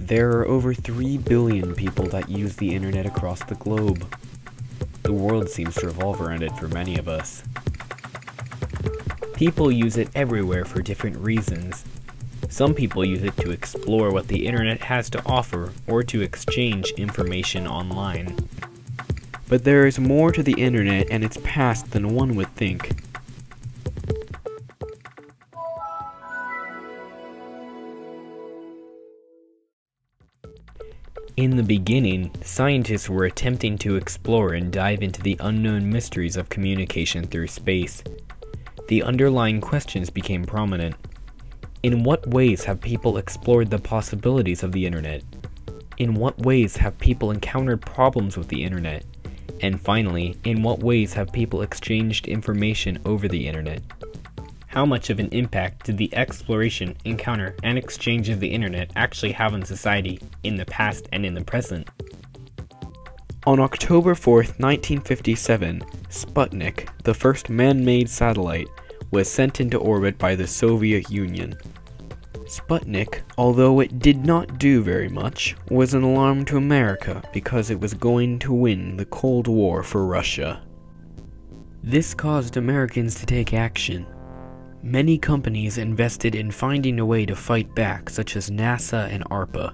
There are over 3 billion people that use the internet across the globe. The world seems to revolve around it for many of us. People use it everywhere for different reasons. Some people use it to explore what the internet has to offer or to exchange information online. But there is more to the internet and its past than one would think. In the beginning, scientists were attempting to explore and dive into the unknown mysteries of communication through space. The underlying questions became prominent. In what ways have people explored the possibilities of the internet? In what ways have people encountered problems with the internet? And finally, in what ways have people exchanged information over the internet? How much of an impact did the exploration, encounter, and exchange of the internet actually have on society in the past and in the present? On October 4th, 1957, Sputnik, the first man-made satellite, was sent into orbit by the Soviet Union. Sputnik, although it did not do very much, was an alarm to America because it was going to win the Cold War for Russia. This caused Americans to take action. Many companies invested in finding a way to fight back, such as NASA and ARPA.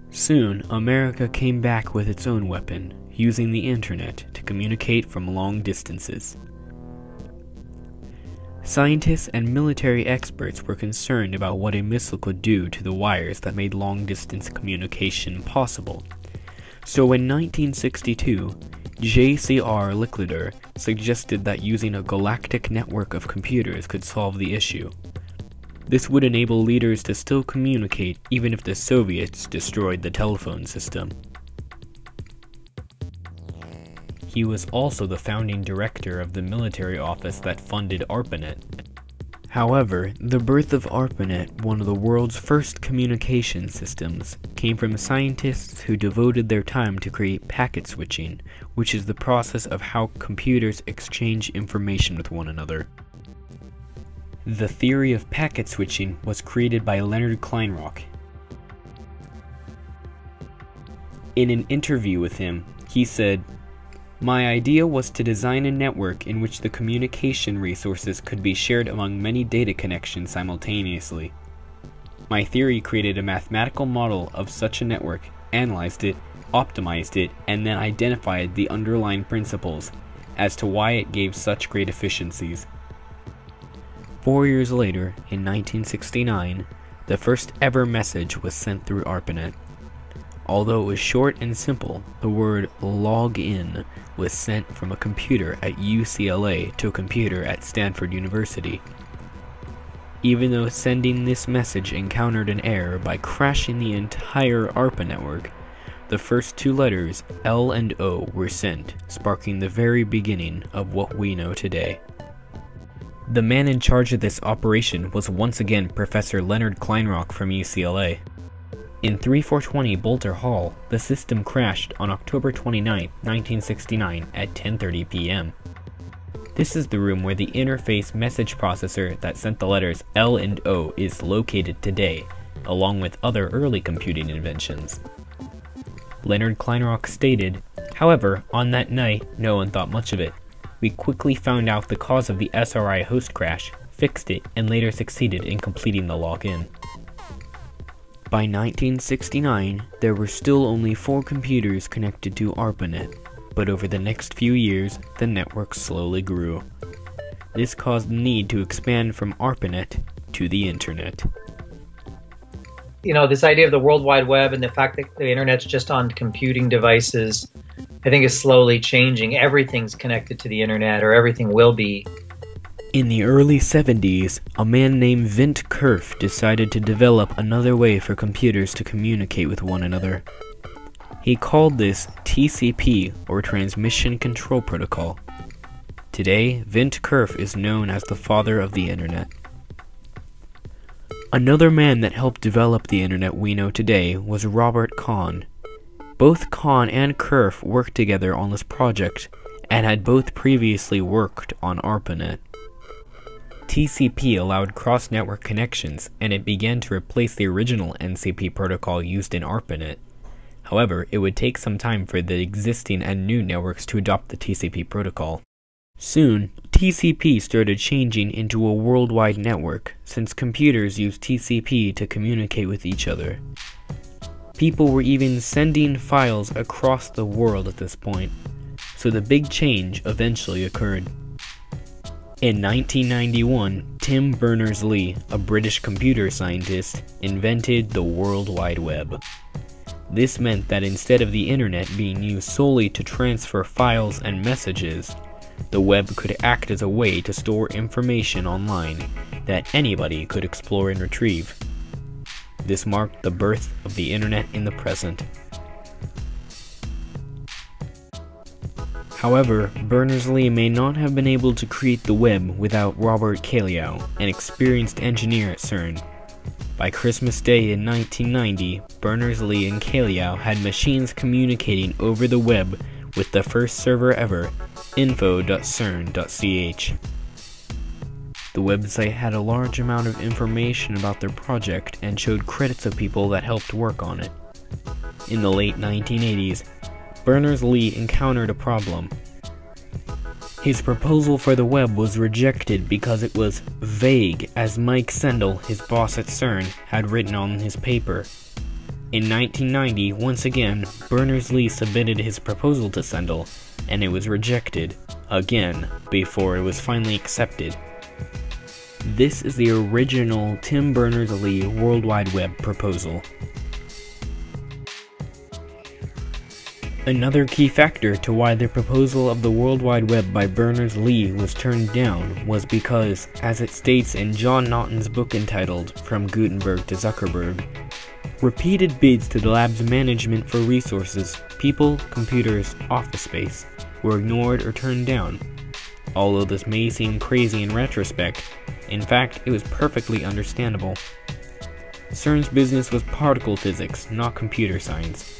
Soon, America came back with its own weapon, using the internet to communicate from long distances. Scientists and military experts were concerned about what a missile could do to the wires that made long-distance communication possible. So in 1962, J.C.R. Licklider suggested that using a galactic network of computers could solve the issue. This would enable leaders to still communicate even if the Soviets destroyed the telephone system. He was also the founding director of the military office that funded ARPANET. However, the birth of ARPANET, one of the world's first communication systems, came from scientists who devoted their time to create packet switching, which is the process of how computers exchange information with one another. The theory of packet switching was created by Leonard Kleinrock. In an interview with him, he said, "My idea was to design a network in which the communication resources could be shared among many data connections simultaneously. My theory created a mathematical model of such a network, analyzed it, optimized it, and then identified the underlying principles as to why it gave such great efficiencies." 4 years later, in 1969, the first ever message was sent through ARPANET. Although it was short and simple, the word "login" was sent from a computer at UCLA to a computer at Stanford University. Even though sending this message encountered an error by crashing the entire ARPA network, the first two letters, L and O, were sent, sparking the very beginning of what we know today. The man in charge of this operation was once again Professor Leonard Kleinrock from UCLA. In 3420 Boulter Hall, the system crashed on October 29, 1969 at 10:30 p.m. This is the room where the interface message processor that sent the letters L and O is located today, along with other early computing inventions. Leonard Kleinrock stated, "However, on that night, no one thought much of it. We quickly found out the cause of the SRI host crash, fixed it, and later succeeded in completing the login." By 1969, there were still only 4 computers connected to ARPANET, but over the next few years, the network slowly grew. This caused the need to expand from ARPANET to the Internet. You know, this idea of the World Wide Web and the fact that the Internet's just on computing devices, I think is slowly changing. Everything's connected to the Internet, or everything will be. In the early 70s, a man named Vint Cerf decided to develop another way for computers to communicate with one another. He called this TCP, or Transmission Control Protocol. Today, Vint Cerf is known as the father of the Internet. Another man that helped develop the Internet we know today was Robert Kahn. Both Kahn and Cerf worked together on this project, and had both previously worked on ARPANET. TCP allowed cross-network connections, and it began to replace the original NCP protocol used in ARPANET. However, it would take some time for the existing and new networks to adopt the TCP protocol. Soon, TCP started changing into a worldwide network, since computers used TCP to communicate with each other. People were even sending files across the world at this point, so the big change eventually occurred. In 1991, Tim Berners-Lee, a British computer scientist, invented the World Wide Web. This meant that instead of the internet being used solely to transfer files and messages, the web could act as a way to store information online that anybody could explore and retrieve. This marked the birth of the internet in the present. However, Berners-Lee may not have been able to create the web without Robert Kaliau, an experienced engineer at CERN. By Christmas Day in 1990, Berners-Lee and Kaliau had machines communicating over the web with the first server ever, info.cern.ch. The website had a large amount of information about their project and showed credits of people that helped work on it. In the late 1980s, Berners-Lee encountered a problem. His proposal for the web was rejected because it was vague, as Mike Sendel, his boss at CERN, had written on his paper. In 1990, once again, Berners-Lee submitted his proposal to Sendel, and it was rejected, again, before it was finally accepted. This is the original Tim Berners-Lee World Wide Web proposal. Another key factor to why the proposal of the World Wide Web by Berners-Lee was turned down was because, as it states in John Naughton's book entitled From Gutenberg to Zuckerberg, repeated bids to the lab's management for resources, people, computers, office space, were ignored or turned down. Although this may seem crazy in retrospect, in fact, it was perfectly understandable. CERN's business was particle physics, not computer science.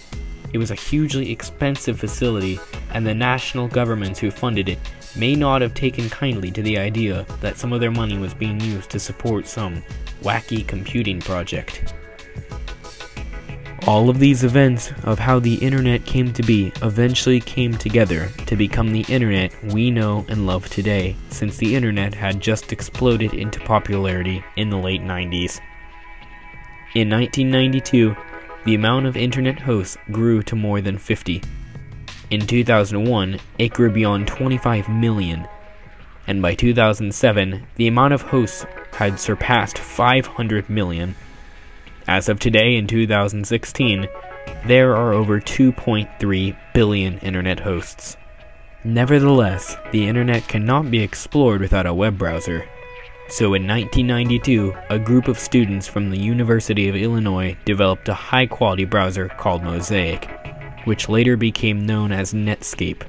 It was a hugely expensive facility, and the national governments who funded it may not have taken kindly to the idea that some of their money was being used to support some wacky computing project. All of these events of how the internet came to be eventually came together to become the internet we know and love today, since the internet had just exploded into popularity in the late 90s. In 1992, the amount of internet hosts grew to more than 50. In 2001, it grew beyond 25 million. And by 2007, the amount of hosts had surpassed 500 million. As of today in 2016, there are over 2.3 billion internet hosts. Nevertheless, the internet cannot be explored without a web browser. So in 1992, a group of students from the University of Illinois developed a high-quality browser called Mosaic, which later became known as Netscape.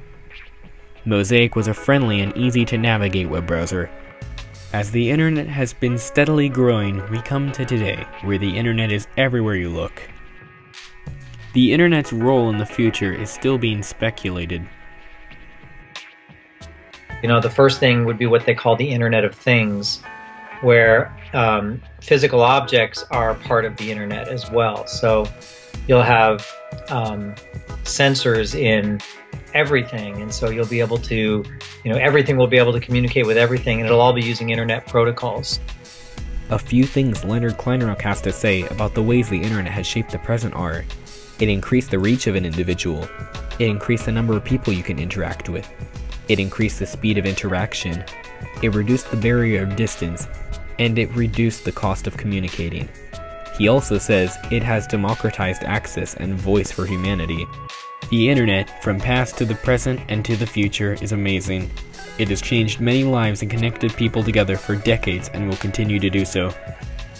Mosaic was a friendly and easy-to-navigate web browser. As the internet has been steadily growing, we come to today, where the internet is everywhere you look. The internet's role in the future is still being speculated. You know, the first thing would be what they call the Internet of Things, where physical objects are part of the internet as well. So you'll have sensors in everything, and so you'll be able to, everything will be able to communicate with everything, and it'll all be using internet protocols. A few things Leonard Kleinrock has to say about the ways the internet has shaped the present are: it increased the reach of an individual, it increased the number of people you can interact with, it increased the speed of interaction, it reduced the barrier of distance, and it reduced the cost of communicating. He also says it has democratized access and voice for humanity. The internet, from past to the present and to the future, is amazing. It has changed many lives and connected people together for decades and will continue to do so.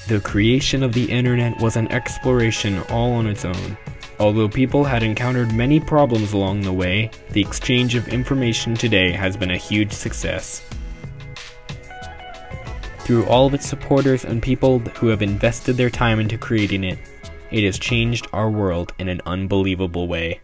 The creation of the internet was an exploration all on its own. Although people had encountered many problems along the way, the exchange of information today has been a huge success. Through all of its supporters and people who have invested their time into creating it, it has changed our world in an unbelievable way.